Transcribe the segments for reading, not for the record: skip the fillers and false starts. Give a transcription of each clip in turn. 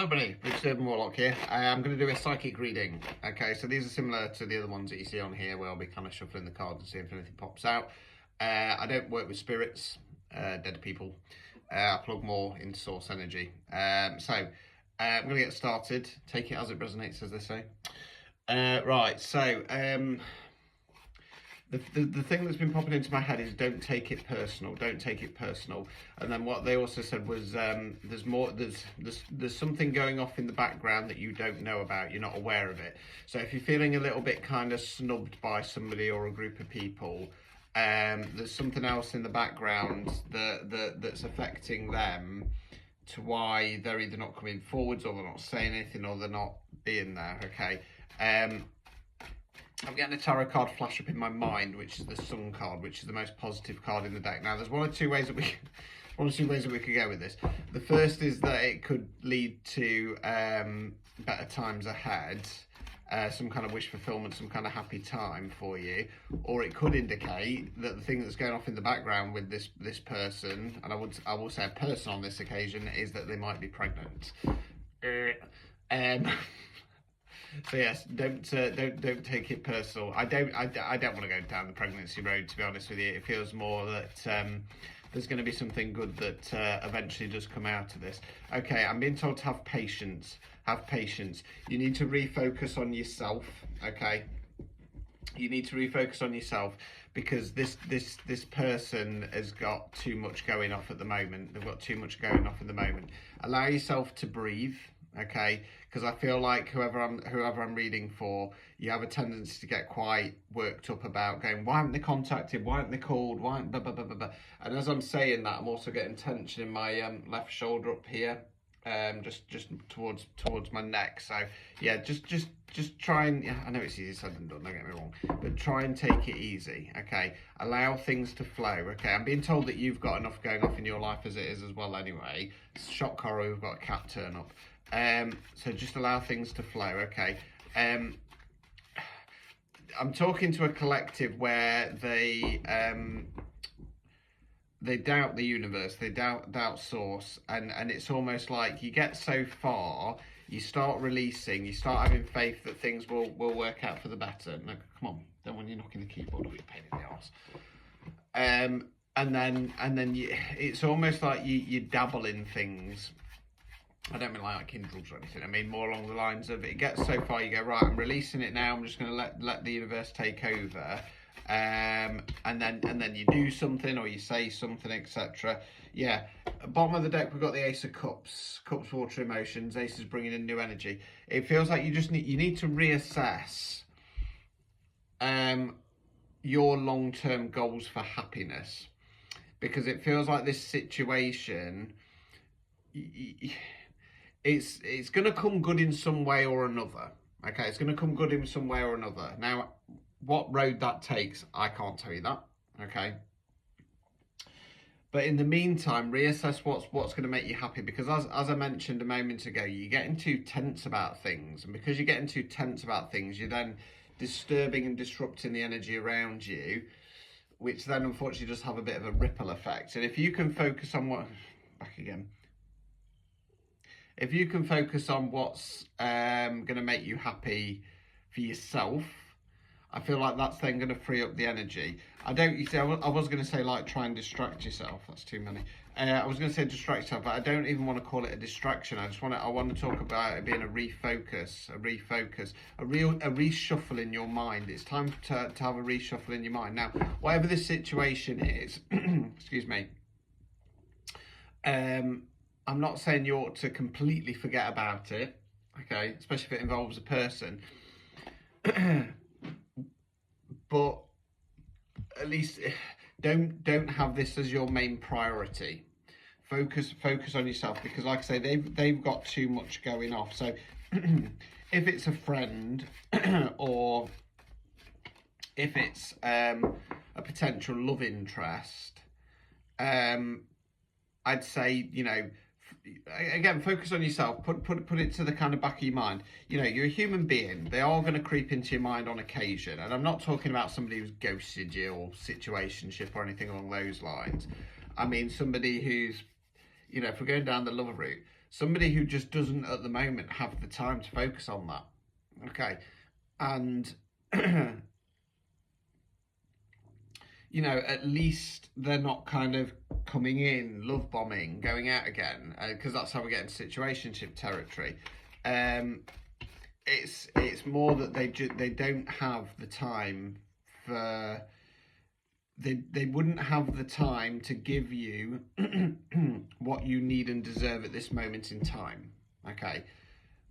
everybody, it's Urban Warlock here. I'm going to do a psychic reading. Okay, so these are similar to the other ones that you see on here where I'll be kind of shuffling the cards and see if anything pops out. I don't work with spirits, dead people. I plug more into source energy. I'm going to get started. Take it as it resonates, as they say. Right, so the thing that's been popping into my head is don't take it personal. Don't take it personal. And then what they also said was there's something going off in the background that you don't know about. You're not aware of it. So if you're feeling a little bit kind of snubbed by somebody or a group of people, there's something else in the background that's affecting them to why they're either not coming forwards or they're not saying anything or they're not being there. Okay. I'm getting a tarot card flash up in my mind, which is the Sun card, which is the most positive card in the deck. Now, there's one or two ways that we could go with this. The first is that it could lead to better times ahead, some kind of wish fulfillment, some kind of happy time for you, or it could indicate that the thing that's going off in the background with this person, and I will say a person on this occasion, is that they might be pregnant. So yes, don't take it personal. I don't want to go down the pregnancy road, to be honest with you. It feels more that there's going to be something good that eventually does come out of this. Okay, I'm being told to have patience. Have patience. You need to refocus on yourself. Okay, you need to refocus on yourself because this person has got too much going off at the moment. They've got too much going off at the moment. Allow yourself to breathe. Okay, because I feel like whoever I'm reading for, you have a tendency to get quite worked up about going, why haven't they contacted? Why haven't they called? Why blah, blah, blah, blah, blah. And as I'm saying that, I'm also getting tension in my left shoulder up here, just towards my neck. So yeah, just try and, yeah, I know it's easy said than done, don't get me wrong, but try and take it easy. Okay, allow things to flow. Okay, I'm being told that you've got enough going off in your life as it is as well anyway. Shock horror, we've got a cat turn up. So just allow things to flow. Okay. I'm talking to a collective where they doubt the universe, they doubt source, and it's almost like you get so far, you start releasing, you start having faith that things will work out for the better. No, come on, don't want you knocking the keyboard off, your pain in the arse. And then it's almost like you dabble in things. I don't mean like in drugs or anything. I mean more along the lines of it gets so far, you go, right, I'm releasing it now. I'm just going to let the universe take over, and then you do something or you say something, etc. Yeah. Bottom of the deck, we've got the Ace of Cups. Cups, water, emotions. Ace is bringing in new energy. It feels like you need to reassess your long-term goals for happiness, because it feels like this situation. It's going to come good in some way or another. Okay, it's going to come good in some way or another. Now, what road that takes, I can't tell you that. Okay. But in the meantime, reassess what's going to make you happy, because as I mentioned a moment ago, you're getting too tense about things, and because you're getting too tense about things, you're then disturbing and disrupting the energy around you, which then unfortunately does have a bit of a ripple effect. And if you can focus on if you can focus on what's going to make you happy for yourself, I feel like that's then going to free up the energy. I was going to say like try and distract yourself. That's too many. I was going to say distract yourself, but I don't even want to call it a distraction. I want to talk about it being a refocus, a reshuffle in your mind. It's time to have a reshuffle in your mind. Now, whatever the situation is, excuse me, I'm not saying you ought to completely forget about it, okay, especially if it involves a person. But at least don't have this as your main priority. Focus on yourself, because like I say, they've got too much going off. So if it's a friend or if it's a potential love interest, I'd say, you know, again, focus on yourself. Put it to the kind of back of your mind. You know, you're a human being. They are going to creep into your mind on occasion. And I'm not talking about somebody who's ghosted you or situationship or anything along those lines. I mean somebody who's, you know, if we're going down the love route, somebody who just doesn't at the moment have the time to focus on that. Okay. And you know, at least they're not kind of coming in, love bombing, going out again, because that's how we get into situationship territory. It's more that they don't have the time for. They wouldn't have the time to give you what you need and deserve at this moment in time. Okay,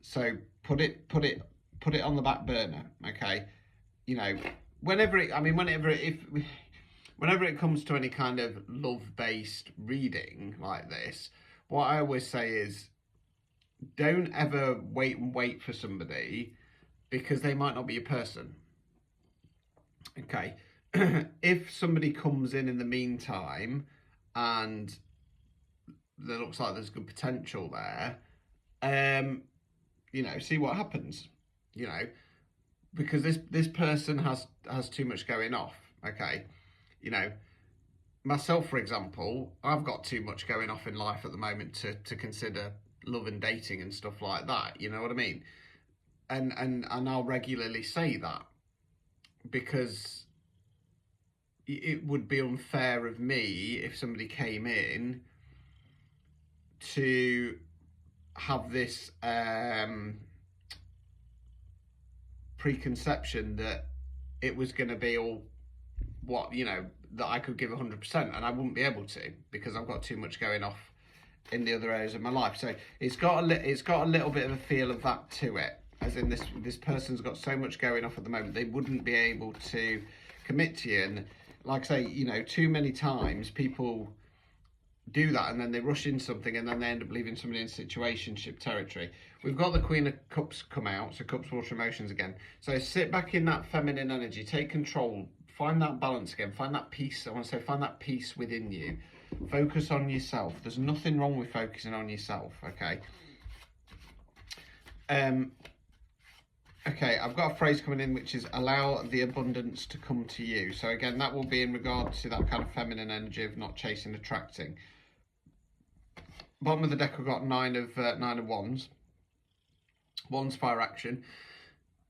so put it on the back burner. Okay, you know, whenever it comes to any kind of love-based reading like this, what I always say is, don't ever wait for somebody, because they might not be a person. Okay. If somebody comes in the meantime and there looks like there's good potential there, you know, see what happens, you know, because this person has too much going off. Okay, you know, myself, for example, I've got too much going off in life at the moment to consider love and dating and stuff like that, you know what I mean? And I'll regularly say that, because it would be unfair of me if somebody came in to have this preconception that it was going to be all what, you know, that I could give 100%, and I wouldn't be able to, because I've got too much going off in the other areas of my life. So it's got a little bit of a feel of that to it, as in this person's got so much going off at the moment, they wouldn't be able to commit to you. And like I say, you know, too many times people do that, and then they rush into something, and then they end up leaving somebody in situationship territory. We've got the Queen of Cups come out, so Cups, Water, Emotions again. So sit back in that feminine energy, take control, find that balance again, find that peace. I want to say, find that peace within you. Focus on yourself. There's nothing wrong with focusing on yourself, okay? Okay, I've got a phrase coming in, which is allow the abundance to come to you. So again, that will be in regard to that kind of feminine energy of not chasing, attracting. Bottom of the deck, I've got nine of wands. Wands, fire, action.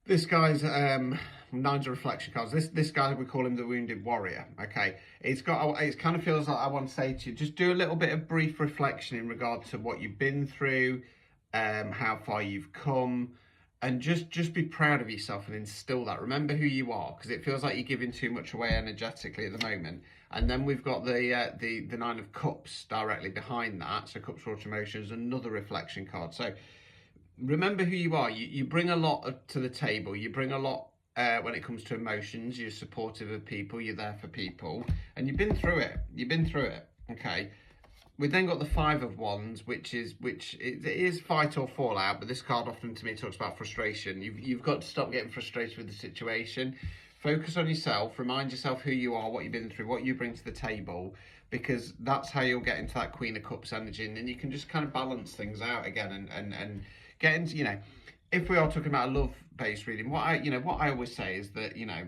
This guy's nines of reflection cards. This guy, we call him the wounded warrior. Okay, it kind of feels like I want to say to you, just do a little bit of brief reflection in regard to what you've been through, how far you've come. And just be proud of yourself and instill that. Remember who you are, because it feels like you're giving too much away energetically at the moment. And then we've got the Nine of Cups directly behind that. So Cups, Water, Emotions, another reflection card. So remember who you are. You bring a lot to the table. You bring a lot when it comes to emotions. You're supportive of people. You're there for people. And you've been through it. Okay. We've then got the Five of Wands, which is fight or fall out, but this card often to me talks about frustration. You've got to stop getting frustrated with the situation. Focus on yourself, remind yourself who you are, what you've been through, what you bring to the table, because that's how you'll get into that Queen of Cups energy, and then you can just kind of balance things out again and get into, you know, if we are talking about a love-based reading, what I always say is that, you know,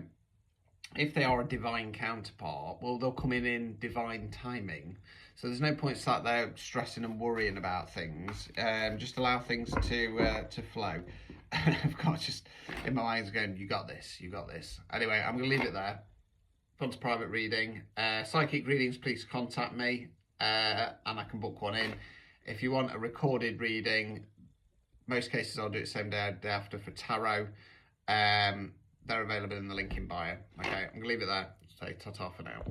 if they are a divine counterpart, well, they'll come in divine timing. So there's no point sat there stressing and worrying about things. Just allow things to flow. I've got just in my mind's going, you got this. Anyway, I'm going to leave it there. If to private reading, psychic readings, please contact me, and I can book one in. If you want a recorded reading, most cases I'll do it same day after for tarot. They're available in the link in bio. Okay, I'm going to leave it there. Say ta-ta for now.